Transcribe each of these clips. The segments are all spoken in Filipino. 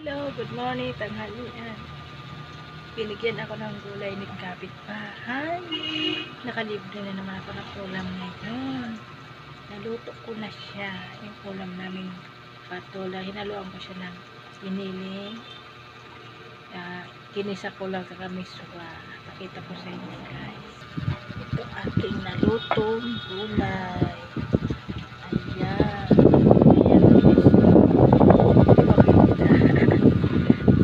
Hello, good morning, tanghalian. Binigyan ako ng gulay ni kapitbahay. Nakalibre na naman ako ng ulam ngayon. Naluto ko na siya. Yung ulam namin patola. Hinaluan ko siya ng giniling. Kinisa ko lang sa kamiswa. Pakita ko sa inyo guys. Ito aking nalutong gulay. Ayan. Ayan guys.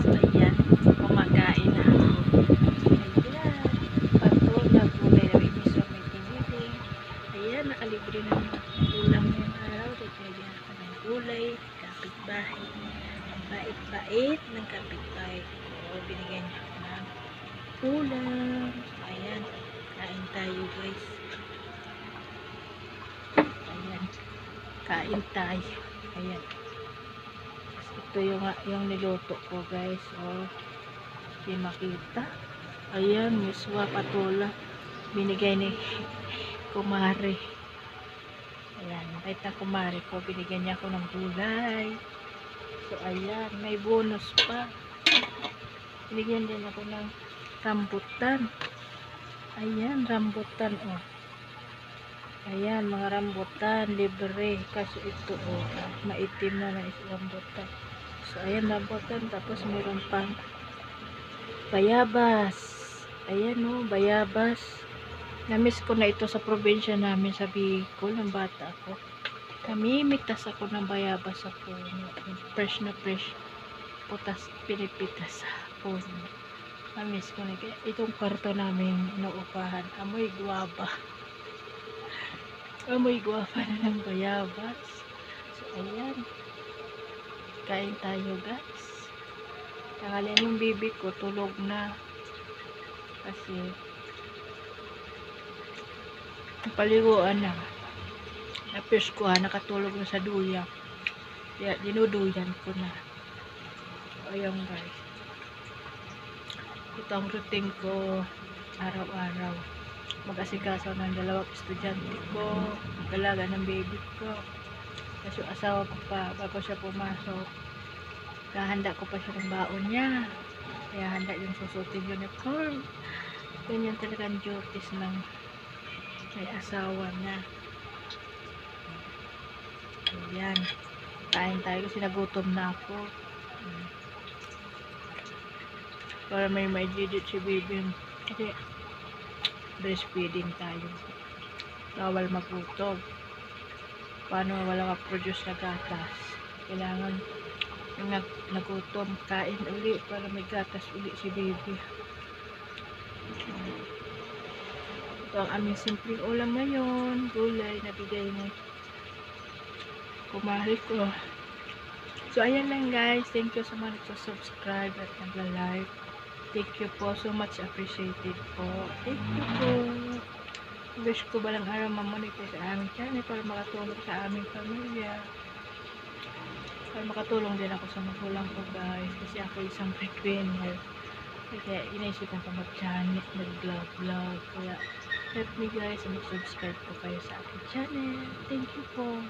So ayan. Kumakain na ako. Ayan. Patola, gulay na may miso, may giniling. Ayan. Nakalibre na naman ang ulam ngayong araw. Nagpilyan ako ng gulay. Kapitbahay. Ang bait-bait ng kapitbahay ko. Binigyan niya ako ng ulam. Ayan. Kain tayo guys. Ayan. Kain tayo. Ayan. Ito yung niluto ko guys. Oh. Hindi makita. Ayan. Miswa patola. Binigay ni kumare. Ayan. Kahit na kumare ko. Binigyan niya ako ng gulay. So ayan. May bonus pa. Binigyan din ako ng rambutan. Ayan. Rambutan oh. Ayan, mga rambutan, libre. Kaso ito, oh, maitim na is rambutan. So, ayan, rambutan. Tapos, mayroon pang bayabas. Ayan, oh, bayabas. Namiss ko na ito sa probinsya namin sa Bicol, ng bata ako. Namimitas ako ng bayabas sa puno. Fresh na fresh. Putas, pinipitas sa puno. Namiss ko na. Itong kwarto namin inuupahan. Amoy guwaba. Amoy guwapa na ng bayabas. So, ayan. Kain tayo, guys. Tanghalian yung baby ko, tulog na. Kasi, napaliguan na. Napis ko nakatulog na sa duya. Kaya, dinuduyan ko na. So, ayan, guys. Ito ang routine ko araw-araw. Mag-asikaso ng dalawang estudyante ko, mag-alaga ng baby ko. Kasi asawa ko pa, bago siya pumasok, kahanda ko pa siya ng baon niya. Kaya handa yung susuting uniform. Ganyan talaga ang duties ng may asawa niya. Ayan. Kain tayo kasi nagutom na ako. Para may didit si baby. Kasi breastfeeding tayo. Bawal magutom. Paano wala ka-produce na gatas? Kailangan yung nagutom, kain uli para may gatas uli si baby. Ito ang aming simpleng ulam ngayon. Gulay na bigay ni kumari ko. So, ayan lang guys. Thank you so much sa subscribe at nagla-like. Thank you po. So much appreciated po. Thank you po. Wish ko balang araw mamonetize sa aming channel para makatulong sa aming pamilya. Para makatulong din ako sa magulang ko guys. Kasi ako isang breadwinner. Kaya inaisipan ko mag-channel, mag-vlog. Kaya help me guys. Mag-subscribe po kayo sa aking channel. Thank you po.